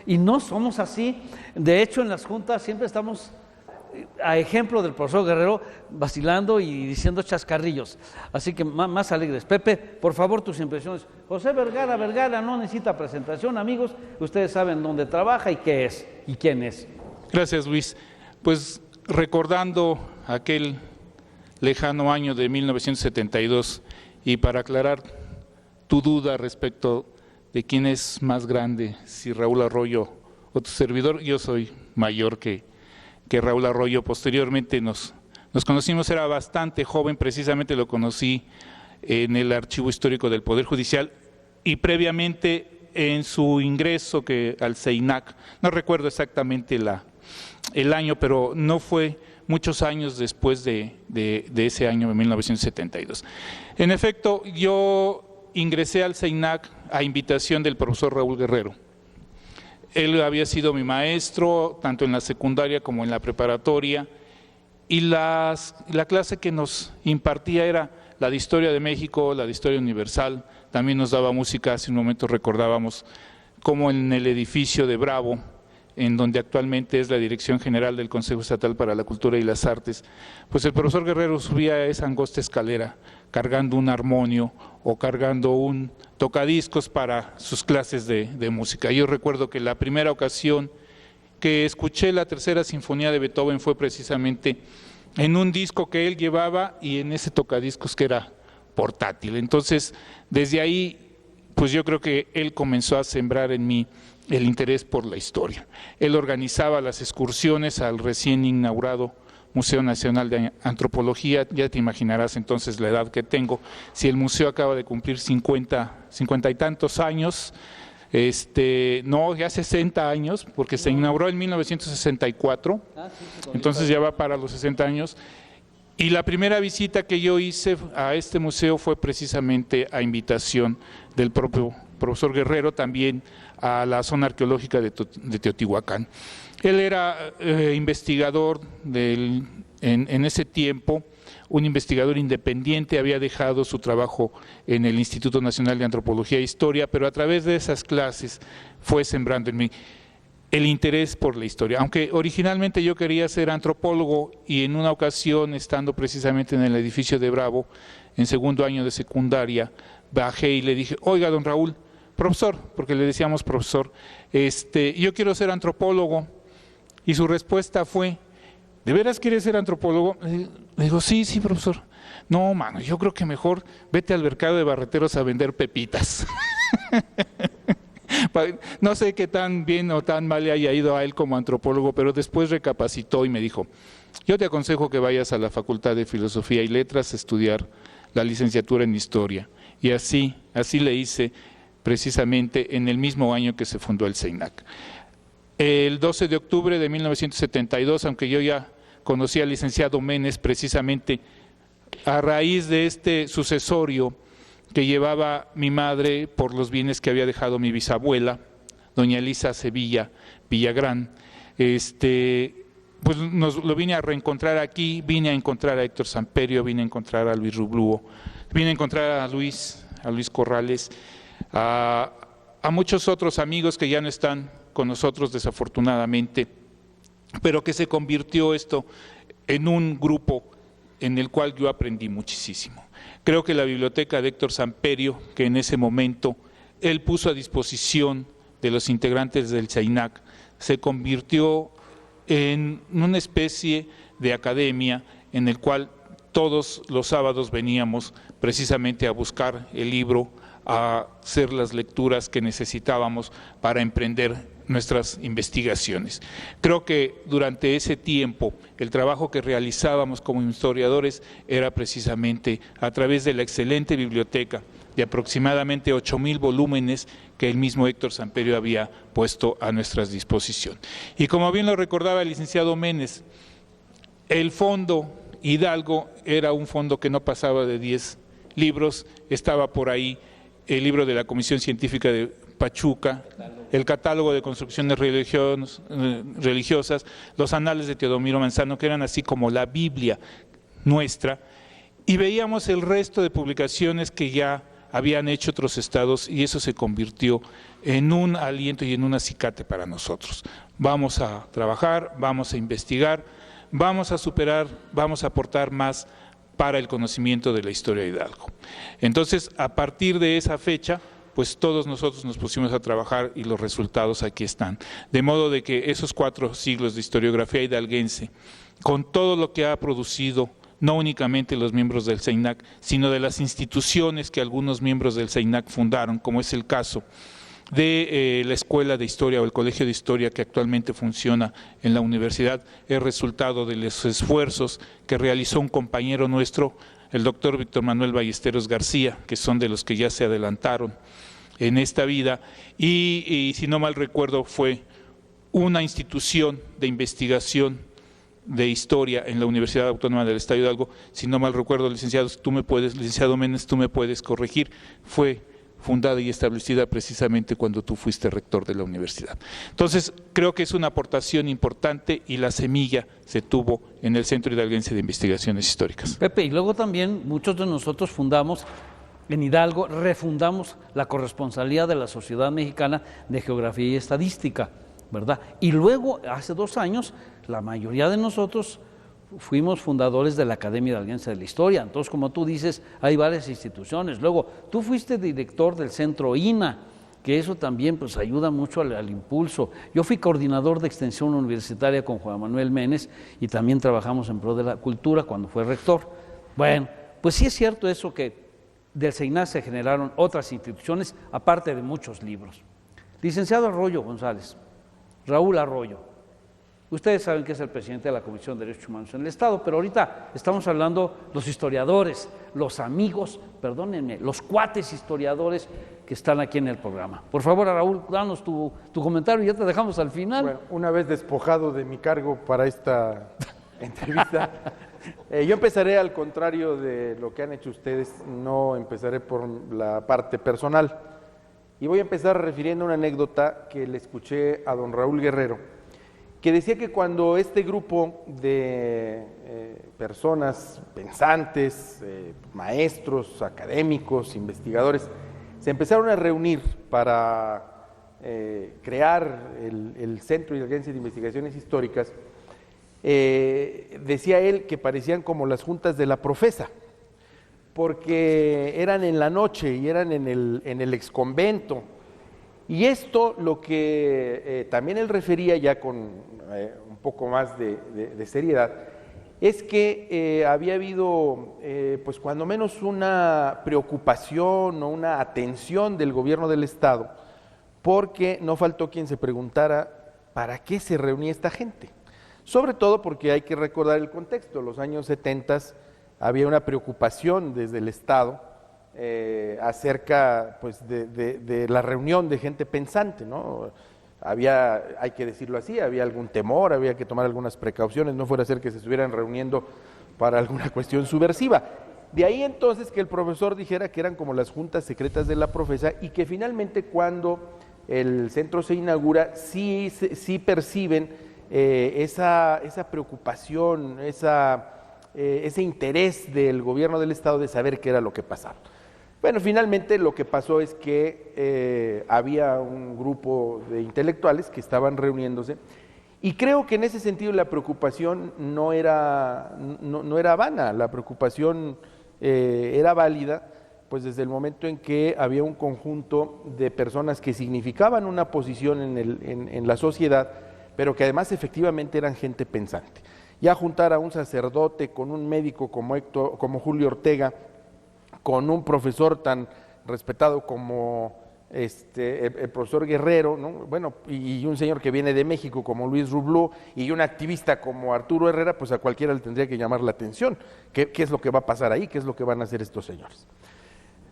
y no somos así. De hecho, en las juntas siempre estamos a ejemplo del profesor Guerrero, vacilando y diciendo chascarrillos. Así que más alegres. Pepe, por favor, tus impresiones. José Vergara no necesita presentación, amigos. Ustedes saben dónde trabaja y qué es y quién es. Gracias, Luis. Pues recordando aquel lejano año de 1972, y para aclarar tu duda respecto de quién es más grande, si Raúl Arroyo o tu servidor, yo soy mayor que Raúl Arroyo. Posteriormente nos conocimos, era bastante joven, precisamente lo conocí en el Archivo Histórico del Poder Judicial y previamente en su ingreso al CEINAC, no recuerdo exactamente el año, pero no fue muchos años después de ese año de 1972. En efecto, yo ingresé al CEINAC a invitación del profesor Raúl Guerrero. Él había sido mi maestro, tanto en la secundaria como en la preparatoria, y la clase que nos impartía era la de Historia de México, la de Historia Universal, también nos daba música. Hace un momento recordábamos cómo en el edificio de Bravo, en donde actualmente es la Dirección General del Consejo Estatal para la Cultura y las Artes, pues el profesor Guerrero subía a esa angosta escalera cargando un armonio o cargando un tocadiscos para sus clases de música. Yo recuerdo que la primera ocasión que escuché la Tercera Sinfonía de Beethoven fue precisamente en un disco que él llevaba y en ese tocadiscos que era portátil. Entonces, desde ahí, pues yo creo que él comenzó a sembrar en mí el interés por la historia. Él organizaba las excursiones al recién inaugurado Museo Nacional de Antropología. Ya te imaginarás entonces la edad que tengo. Si el museo acaba de cumplir 50 y tantos años, no, ya 60 años, porque se inauguró en 1964, entonces ya va para los 60 años. Y la primera visita que yo hice a este museo fue precisamente a invitación del propio profesor Guerrero, también a la zona arqueológica de Teotihuacán. Él era investigador en ese tiempo, un investigador independiente, había dejado su trabajo en el Instituto Nacional de Antropología e Historia, pero a través de esas clases fue sembrando en mí el interés por la historia. Aunque originalmente yo quería ser antropólogo, y en una ocasión, estando precisamente en el edificio de Bravo, en segundo año de secundaria, bajé y le dije: oiga, don Raúl, profesor, porque le decíamos profesor, yo quiero ser antropólogo. Y su respuesta fue: ¿de veras quieres ser antropólogo? Le digo: sí, profesor. No, mano, yo creo que mejor vete al mercado de Barreteros a vender pepitas. No sé qué tan bien o tan mal le haya ido a él como antropólogo, pero después recapacitó y me dijo: yo te aconsejo que vayas a la Facultad de Filosofía y Letras a estudiar la licenciatura en Historia. Y así le hice precisamente en el mismo año que se fundó el CEINAC. El 12 de octubre de 1972, aunque yo ya conocí al licenciado Menes precisamente a raíz de este sucesorio que llevaba mi madre por los bienes que había dejado mi bisabuela, doña Elisa Sevilla Villagrán, pues lo vine a reencontrar aquí, vine a encontrar a Héctor Samperio, vine a encontrar a Luis Rublúo, vine a encontrar a Luis Corrales, a muchos otros amigos que ya no están con nosotros desafortunadamente, pero que se convirtió esto en un grupo en el cual yo aprendí muchísimo. Creo que la biblioteca de Héctor Samperio, que en ese momento él puso a disposición de los integrantes del CEINAC, se convirtió en una especie de academia en el cual todos los sábados veníamos precisamente a buscar el libro, a hacer las lecturas que necesitábamos para emprender nuestras investigaciones. Creo que durante ese tiempo el trabajo que realizábamos como historiadores era precisamente a través de la excelente biblioteca de aproximadamente 8,000 volúmenes que el mismo Héctor Samperio había puesto a nuestra disposición. Y como bien lo recordaba el licenciado Menes, el fondo Hidalgo era un fondo que no pasaba de 10 libros, estaba por ahí el libro de la Comisión Científica de Pachuca, el catálogo de construcciones religiosas, los anales de Teodomiro Manzano, que eran así como la Biblia nuestra, y veíamos el resto de publicaciones que ya habían hecho otros estados, y eso se convirtió en un aliento y en un acicate para nosotros. Vamos a trabajar, vamos a investigar, vamos a superar, vamos a aportar más para el conocimiento de la historia de Hidalgo. Entonces, a partir de esa fecha, pues todos nosotros nos pusimos a trabajar y los resultados aquí están. De modo de que esos 4 siglos de historiografía hidalguense, con todo lo que ha producido, no únicamente los miembros del CEINAC, sino de las instituciones que algunos miembros del CEINAC fundaron, como es el caso de la Escuela de Historia o el Colegio de Historia que actualmente funciona en la universidad, es resultado de los esfuerzos que realizó un compañero nuestro, el doctor Víctor Manuel Ballesteros García, que son de los que ya se adelantaron en esta vida, y si no mal recuerdo fue una institución de investigación de historia en la Universidad Autónoma del Estado de Hidalgo, si no mal recuerdo, licenciado Méndez, tú me puedes corregir, fue fundada y establecida precisamente cuando tú fuiste rector de la universidad. Entonces, creo que es una aportación importante y la semilla se tuvo en el Centro Hidalguense de Investigaciones Históricas. Pepe, y luego también muchos de nosotros fundamos en Hidalgo, refundamos la corresponsalía de la Sociedad Mexicana de Geografía y Estadística, ¿verdad? Y luego, hace 2 años, la mayoría de nosotros fuimos fundadores de la Academia Hidalguense de la Historia. Entonces, como tú dices, hay varias instituciones. Luego, tú fuiste director del Centro INA, que eso también pues ayuda mucho al impulso. Yo fui coordinador de extensión universitaria con Juan Manuel Menes y también trabajamos en pro de la cultura cuando fue rector. Bueno, pues sí es cierto eso, que del CEINAC se generaron otras instituciones, aparte de muchos libros. Licenciado Arroyo González, Raúl Arroyo, ustedes saben que es el presidente de la Comisión de Derechos Humanos en el Estado, pero ahorita estamos hablando los historiadores, los amigos, perdónenme, los cuates historiadores que están aquí en el programa. Por favor, Raúl, danos tu comentario y ya te dejamos al final. Bueno, una vez despojado de mi cargo para esta entrevista, yo empezaré al contrario de lo que han hecho ustedes, no empezaré por la parte personal, y voy a empezar refiriendo una anécdota que le escuché a don Raúl Guerrero, que decía que cuando este grupo de personas pensantes, maestros, académicos, investigadores, se empezaron a reunir para crear el Centro Hidalguense de Investigaciones Históricas, decía él que parecían como las juntas de la Profesa, porque eran en la noche y eran en el exconvento. Y esto, lo que también él refería ya con un poco más de seriedad, es que había habido, pues cuando menos una preocupación o una atención del gobierno del Estado, porque no faltó quien se preguntara ¿para qué se reunía esta gente? Sobre todo porque hay que recordar el contexto. En los años 70 había una preocupación desde el Estado acerca pues, de la reunión de gente pensante, ¿no? Había, hay que decirlo así, había algún temor, había que tomar algunas precauciones, no fuera a ser que se estuvieran reuniendo para alguna cuestión subversiva. De ahí entonces que el profesor dijera que eran como las juntas secretas de la Profesa y que finalmente cuando el centro se inaugura sí perciben esa preocupación, ese interés del gobierno del Estado de saber qué era lo que pasaba. Bueno, finalmente lo que pasó es que había un grupo de intelectuales que estaban reuniéndose y creo que en ese sentido la preocupación no era vana, la preocupación era válida, pues desde el momento en que había un conjunto de personas que significaban una posición en la sociedad, pero que además efectivamente eran gente pensante. Ya juntar a un sacerdote con un médico como Julio Ortega, con un profesor tan respetado como el profesor Guerrero, ¿no? Bueno, y un señor que viene de México como Luis Rubló, y un activista como Arturo Herrera, pues a cualquiera le tendría que llamar la atención. ¿Qué es lo que va a pasar ahí? ¿Qué es lo que van a hacer estos señores?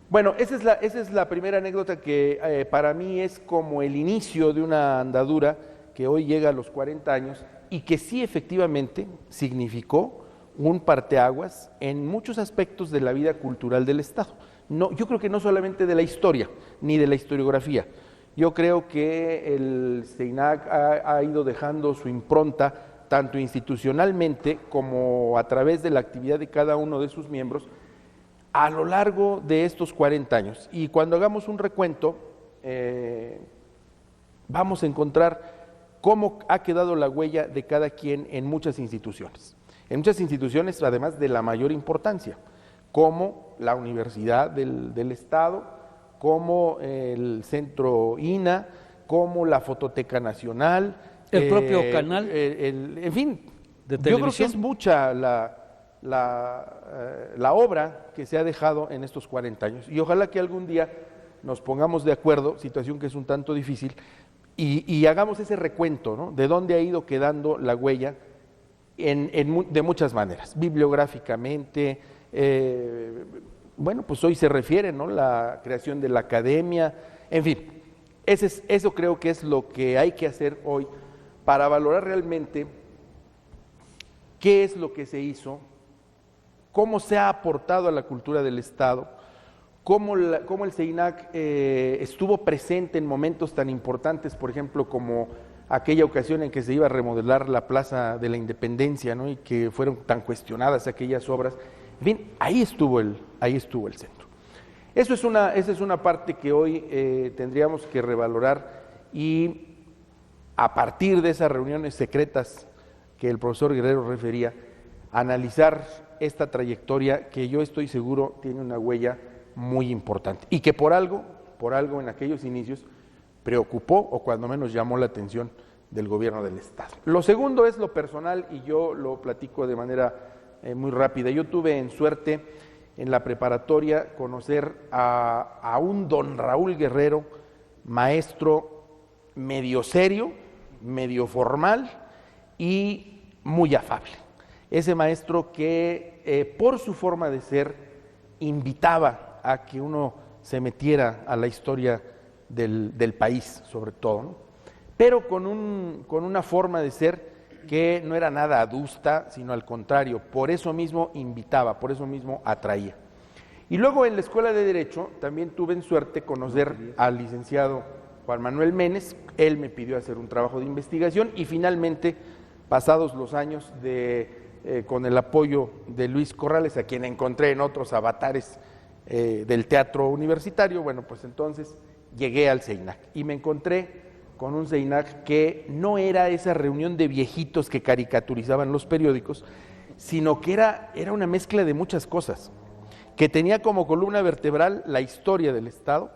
Bueno, esa es la primera anécdota que para mí es como el inicio de una andadura que hoy llega a los 40 años y que sí efectivamente significó un parteaguas en muchos aspectos de la vida cultural del Estado. No, yo creo que no solamente de la historia, ni de la historiografía. Yo creo que el CEINAC ha ido dejando su impronta, tanto institucionalmente como a través de la actividad de cada uno de sus miembros, a lo largo de estos 40 años. Y cuando hagamos un recuento, vamos a encontrar cómo ha quedado la huella de cada quien en muchas instituciones. En muchas instituciones, además de la mayor importancia, como la Universidad del Estado, como el Centro INA, como la Fototeca Nacional. El propio canal. En fin, de yo creo que televisión. es mucha la obra que se ha dejado en estos 40 años. Y ojalá que algún día nos pongamos de acuerdo, situación que es un tanto difícil, y hagamos ese recuento, ¿no?, de dónde ha ido quedando la huella de muchas maneras, bibliográficamente, bueno, pues hoy se refiere, ¿no?, la creación de la academia, en fin, eso creo que es lo que hay que hacer hoy para valorar realmente qué es lo que se hizo, cómo se ha aportado a la cultura del Estado, cómo el CEINAC estuvo presente en momentos tan importantes, por ejemplo, como aquella ocasión en que se iba a remodelar la Plaza de la Independencia, ¿no?, y que fueron tan cuestionadas aquellas obras. En fin, ahí estuvo el centro. Esa es una parte que hoy tendríamos que revalorar, y a partir de esas reuniones secretas que el profesor Guerrero refería, analizar esta trayectoria que yo estoy seguro tiene una huella muy importante y que por algo en aquellos inicios preocupó o cuando menos llamó la atención del gobierno del Estado. Lo segundo es lo personal y yo lo platico de manera muy rápida. Yo tuve en suerte en la preparatoria conocer a un don Raúl Guerrero, maestro medio serio, medio formal y muy afable. Ese maestro que por su forma de ser invitaba a que uno se metiera a la historia del país, sobre todo, ¿no?, pero con una forma de ser que no era nada adusta, sino al contrario, por eso mismo invitaba, por eso mismo atraía. Y luego en la Escuela de Derecho también tuve en suerte conocer al licenciado Juan Manuel Menes. Él me pidió hacer un trabajo de investigación y finalmente, pasados los años, con el apoyo de Luis Corrales, a quien encontré en otros avatares del teatro universitario, bueno, pues entonces llegué al CEINAC y me encontré con un CEINAC que no era esa reunión de viejitos que caricaturizaban los periódicos, sino que era una mezcla de muchas cosas, que tenía como columna vertebral la historia del Estado,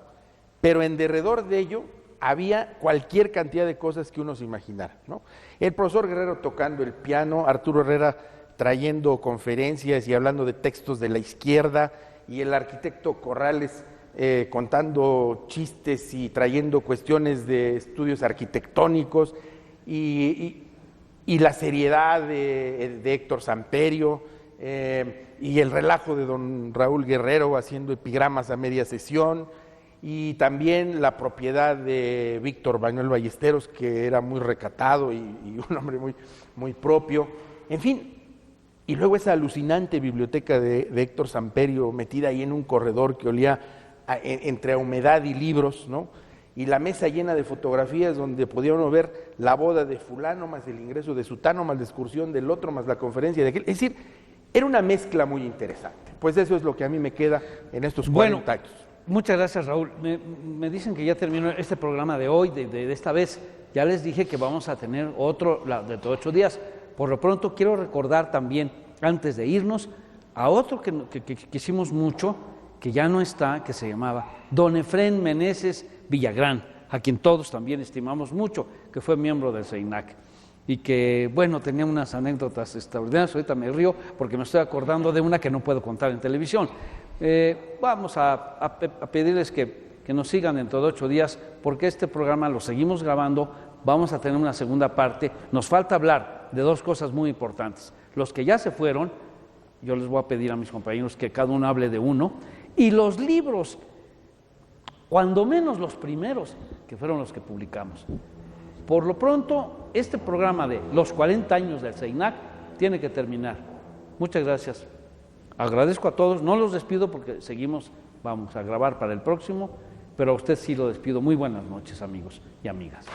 pero en derredor de ello había cualquier cantidad de cosas que uno se imaginara, ¿no? El profesor Guerrero tocando el piano, Arturo Herrera trayendo conferencias y hablando de textos de la izquierda, y el arquitecto Corrales contando chistes y trayendo cuestiones de estudios arquitectónicos, y la seriedad de Héctor Samperio, y el relajo de don Raúl Guerrero haciendo epigramas a media sesión, y también la propiedad de Víctor Manuel Ballesteros, que era muy recatado y un hombre muy, muy propio, en fin. Y luego esa alucinante biblioteca de Héctor Samperio metida ahí en un corredor que olía entre humedad y libros, ¿no? Y la mesa llena de fotografías donde podía uno ver la boda de fulano, más el ingreso de sutano, más la excursión del otro, más la conferencia de aquel. Es decir, era una mezcla muy interesante. Pues eso es lo que a mí me queda en estos 40 años. Muchas gracias, Raúl. Me dicen que ya terminó este programa de hoy, de esta vez. Ya les dije que vamos a tener otro de 8 días. Por lo pronto quiero recordar también, antes de irnos, a otro que quisimos mucho, que ya no está, que se llamaba don Efrén Meneses Villagrán, a quien todos también estimamos mucho, que fue miembro del CEINAC y que, bueno, tenía unas anécdotas extraordinarias. Ahorita me río porque me estoy acordando de una que no puedo contar en televisión. Vamos a pedirles que nos sigan dentro de 8 días, porque este programa lo seguimos grabando. Vamos a tener una segunda parte. Nos falta hablar de 2 cosas muy importantes. Los que ya se fueron, yo les voy a pedir a mis compañeros que cada uno hable de uno, y los libros, cuando menos los primeros, que fueron los que publicamos. Por lo pronto, este programa de los 40 años del CEINAC tiene que terminar. Muchas gracias. Agradezco a todos, no los despido porque vamos a grabar para el próximo, pero a usted sí lo despido. Muy buenas noches, amigos y amigas.